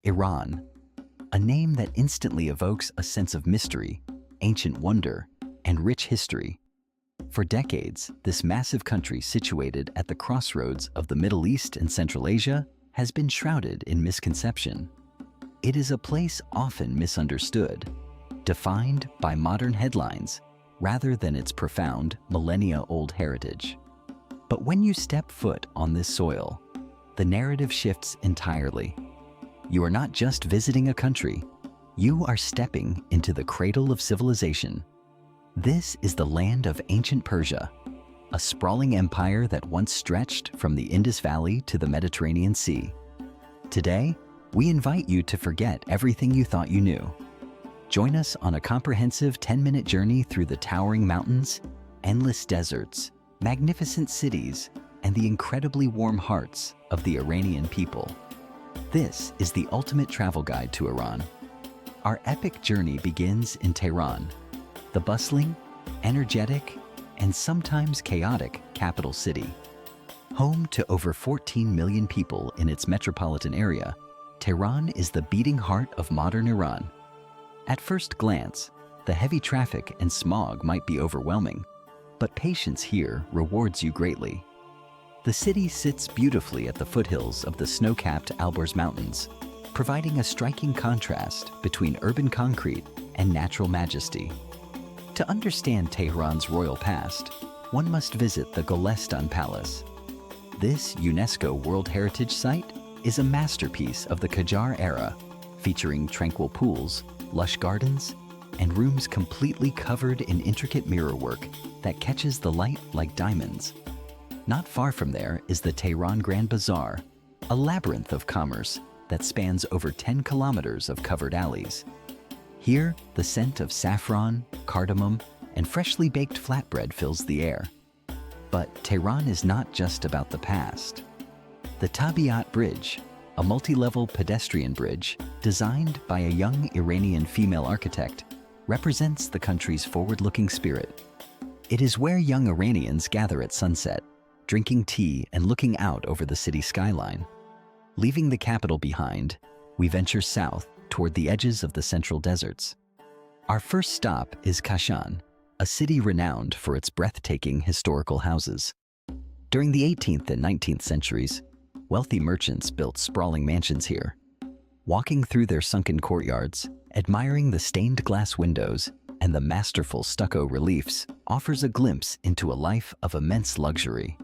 Iran, a name that instantly evokes a sense of mystery, ancient wonder, and rich history. For decades, this massive country situated at the crossroads of the Middle East and Central Asia has been shrouded in misconception. It is a place often misunderstood, defined by modern headlines rather than its profound, millennia-old heritage. But when you step foot on this soil, the narrative shifts entirely. You are not just visiting a country, you are stepping into the cradle of civilization. This is the land of ancient Persia, a sprawling empire that once stretched from the Indus Valley to the Mediterranean Sea. Today, we invite you to forget everything you thought you knew. Join us on a comprehensive 10-minute journey through the towering mountains, endless deserts, magnificent cities, and the incredibly warm hearts of the Iranian people. This is the ultimate travel guide to Iran. Our epic journey begins in Tehran, the bustling, energetic, and sometimes chaotic capital city. Home to over 14 million people in its metropolitan area, Tehran is the beating heart of modern Iran. At first glance, the heavy traffic and smog might be overwhelming, but patience here rewards you greatly. The city sits beautifully at the foothills of the snow-capped Zagros Mountains, providing a striking contrast between urban concrete and natural majesty. To understand Tehran's royal past, one must visit the Golestan Palace. This UNESCO World Heritage Site is a masterpiece of the Qajar era, featuring tranquil pools, lush gardens, and rooms completely covered in intricate mirrorwork that catches the light like diamonds. Not far from there is the Tehran Grand Bazaar, a labyrinth of commerce that spans over 10 kilometers of covered alleys. Here, the scent of saffron, cardamom, and freshly baked flatbread fills the air. But Tehran is not just about the past. The Tabiat Bridge, a multi-level pedestrian bridge designed by a young Iranian female architect, represents the country's forward-looking spirit. It is where young Iranians gather at sunset, drinking tea and looking out over the city skyline. Leaving the capital behind, we venture south toward the edges of the central deserts. Our first stop is Kashan, a city renowned for its breathtaking historical houses. During the 18th and 19th centuries, wealthy merchants built sprawling mansions here. Walking through their sunken courtyards, admiring the stained glass windows and the masterful stucco reliefs offers a glimpse into a life of immense luxury.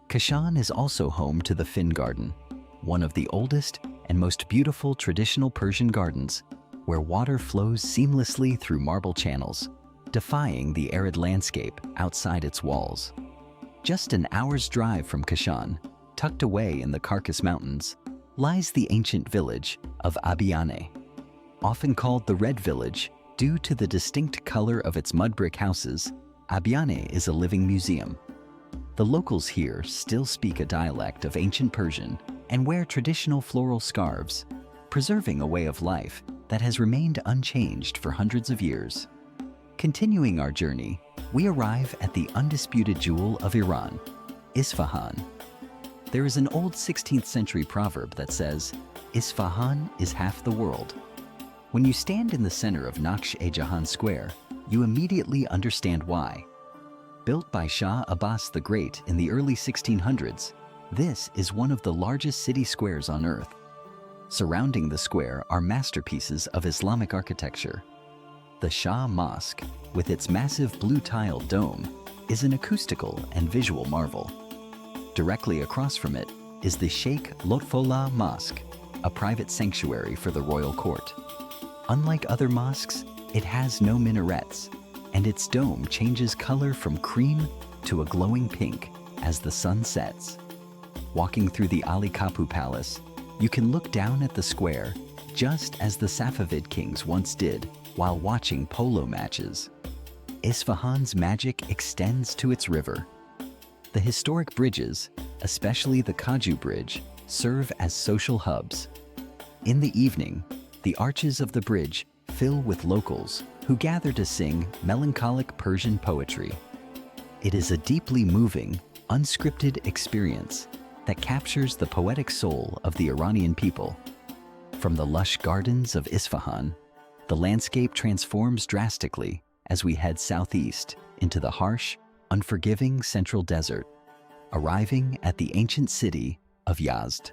Kashan is also home to the Fin Garden, one of the oldest and most beautiful traditional Persian gardens, where water flows seamlessly through marble channels, defying the arid landscape outside its walls. Just an hour's drive from Kashan, tucked away in the Zagros Mountains, lies the ancient village of Abiyane. Often called the Red Village due to the distinct color of its mud brick houses, Abiyane is a living museum. The locals here still speak a dialect of ancient Persian and wear traditional floral scarves, preserving a way of life that has remained unchanged for hundreds of years. Continuing our journey, we arrive at the undisputed jewel of Iran, Isfahan. There is an old 16th century proverb that says, "Isfahan is half the world." When you stand in the center of Naqsh-e-Jahan Square, you immediately understand why. Built by Shah Abbas the Great in the early 1600s, this is one of the largest city squares on Earth. Surrounding the square are masterpieces of Islamic architecture. The Shah Mosque, with its massive blue-tiled dome, is an acoustical and visual marvel. Directly across from it is the Sheikh Lotfollah Mosque, a private sanctuary for the royal court. Unlike other mosques, it has no minarets, and its dome changes color from cream to a glowing pink as the sun sets. Walking through the Ali Kapu Palace, you can look down at the square just as the Safavid kings once did while watching polo matches. Isfahan's magic extends to its river. The historic bridges, especially the Kaju Bridge, serve as social hubs. In the evening, the arches of the bridge fill with locals who gather to sing melancholic Persian poetry. It is a deeply moving, unscripted experience that captures the poetic soul of the Iranian people. From the lush gardens of Isfahan, the landscape transforms drastically as we head southeast into the harsh, unforgiving central desert, arriving at the ancient city of Yazd.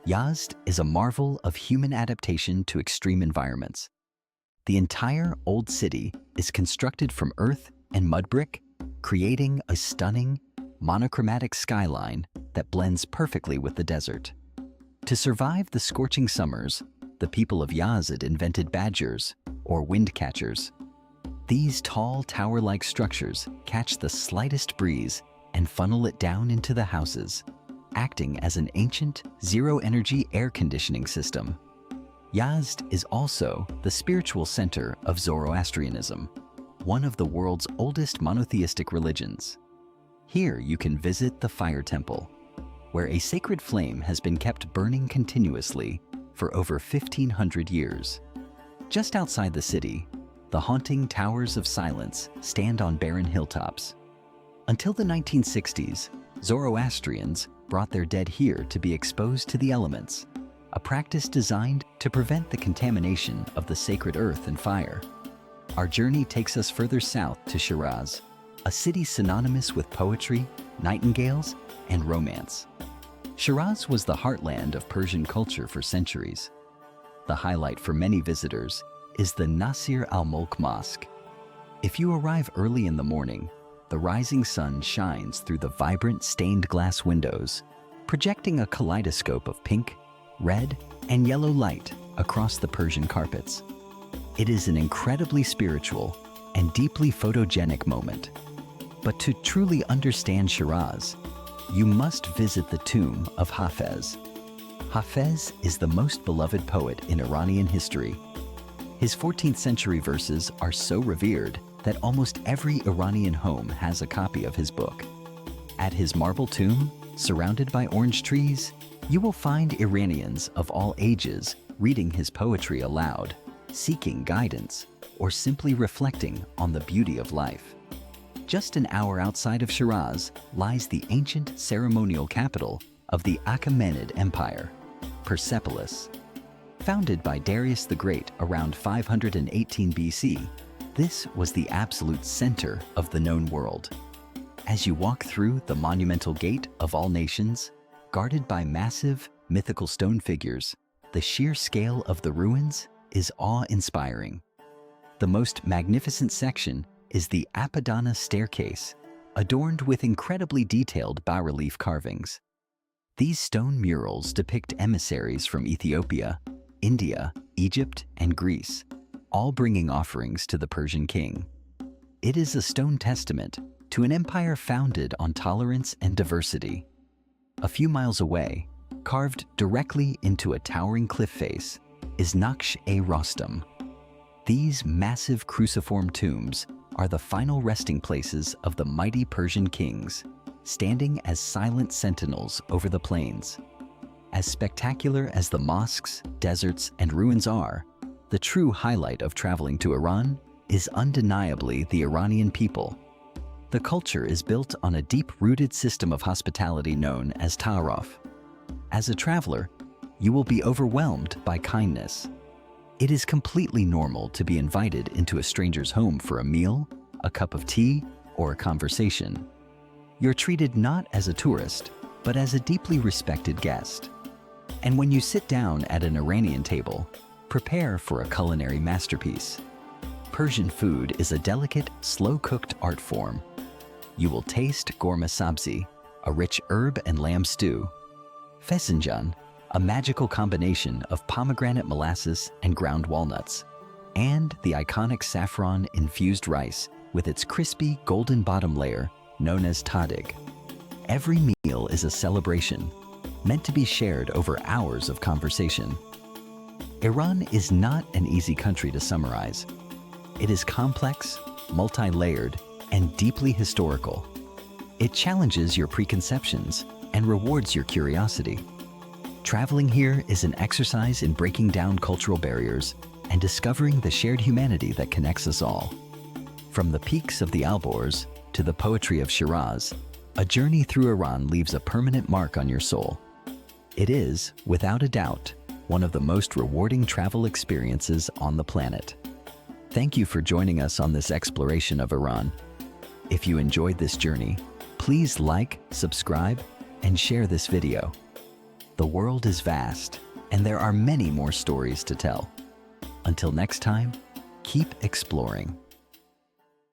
Yazd is a marvel of human adaptation to extreme environments. The entire old city is constructed from earth and mud brick, creating a stunning, monochromatic skyline that blends perfectly with the desert. To survive the scorching summers, the people of Yazd invented badgers, or wind catchers. These tall, tower-like structures catch the slightest breeze and funnel it down into the houses, acting as an ancient, zero-energy air conditioning system. Yazd is also the spiritual center of Zoroastrianism, one of the world's oldest monotheistic religions. Here you can visit the Fire Temple, where a sacred flame has been kept burning continuously for over 1,500 years. Just outside the city, the haunting Towers of Silence stand on barren hilltops. Until the 1960s, Zoroastrians brought their dead here to be exposed to the elements, a practice designed to prevent the contamination of the sacred earth and fire. Our journey takes us further south to Shiraz, a city synonymous with poetry, nightingales, and romance. Shiraz was the heartland of Persian culture for centuries. The highlight for many visitors is the Nasir al-Mulk Mosque. If you arrive early in the morning, the rising sun shines through the vibrant stained glass windows, projecting a kaleidoscope of pink, red, and yellow light across the Persian carpets. It is an incredibly spiritual and deeply photogenic moment. But to truly understand Shiraz, you must visit the tomb of Hafez. Hafez is the most beloved poet in Iranian history. His 14th century verses are so revered that almost every Iranian home has a copy of his book. At his marble tomb, surrounded by orange trees, you will find Iranians of all ages reading his poetry aloud, seeking guidance, or simply reflecting on the beauty of life. Just an hour outside of Shiraz lies the ancient ceremonial capital of the Achaemenid Empire, Persepolis. Founded by Darius the Great around 518 BC, this was the absolute center of the known world. As you walk through the monumental gate of all nations, guarded by massive, mythical stone figures, the sheer scale of the ruins is awe-inspiring. The most magnificent section is the Apadana staircase, adorned with incredibly detailed bas-relief carvings. These stone murals depict emissaries from Ethiopia, India, Egypt, and Greece, all bringing offerings to the Persian king. It is a stone testament to an empire founded on tolerance and diversity. A few miles away, carved directly into a towering cliff face, is Naqsh-e-Rostam. These massive cruciform tombs are the final resting places of the mighty Persian kings, standing as silent sentinels over the plains. As spectacular as the mosques, deserts, and ruins are, the true highlight of traveling to Iran is undeniably the Iranian people. The culture is built on a deep-rooted system of hospitality known as ta'aruf. As a traveler, you will be overwhelmed by kindness. It is completely normal to be invited into a stranger's home for a meal, a cup of tea, or a conversation. You're treated not as a tourist, but as a deeply respected guest. And when you sit down at an Iranian table, prepare for a culinary masterpiece. Persian food is a delicate, slow-cooked art form. You will taste ghormeh sabzi, a rich herb and lamb stew, fesinjan, a magical combination of pomegranate molasses and ground walnuts, and the iconic saffron-infused rice with its crispy golden bottom layer known as tadig. Every meal is a celebration, meant to be shared over hours of conversation. Iran is not an easy country to summarize. It is complex, multi-layered, and deeply historical. It challenges your preconceptions and rewards your curiosity. Traveling here is an exercise in breaking down cultural barriers and discovering the shared humanity that connects us all. From the peaks of the Alborz to the poetry of Shiraz, a journey through Iran leaves a permanent mark on your soul. It is, without a doubt, one of the most rewarding travel experiences on the planet. Thank you for joining us on this exploration of Iran. If you enjoyed this journey, please like, subscribe, and share this video. The world is vast, and there are many more stories to tell. Until next time, keep exploring.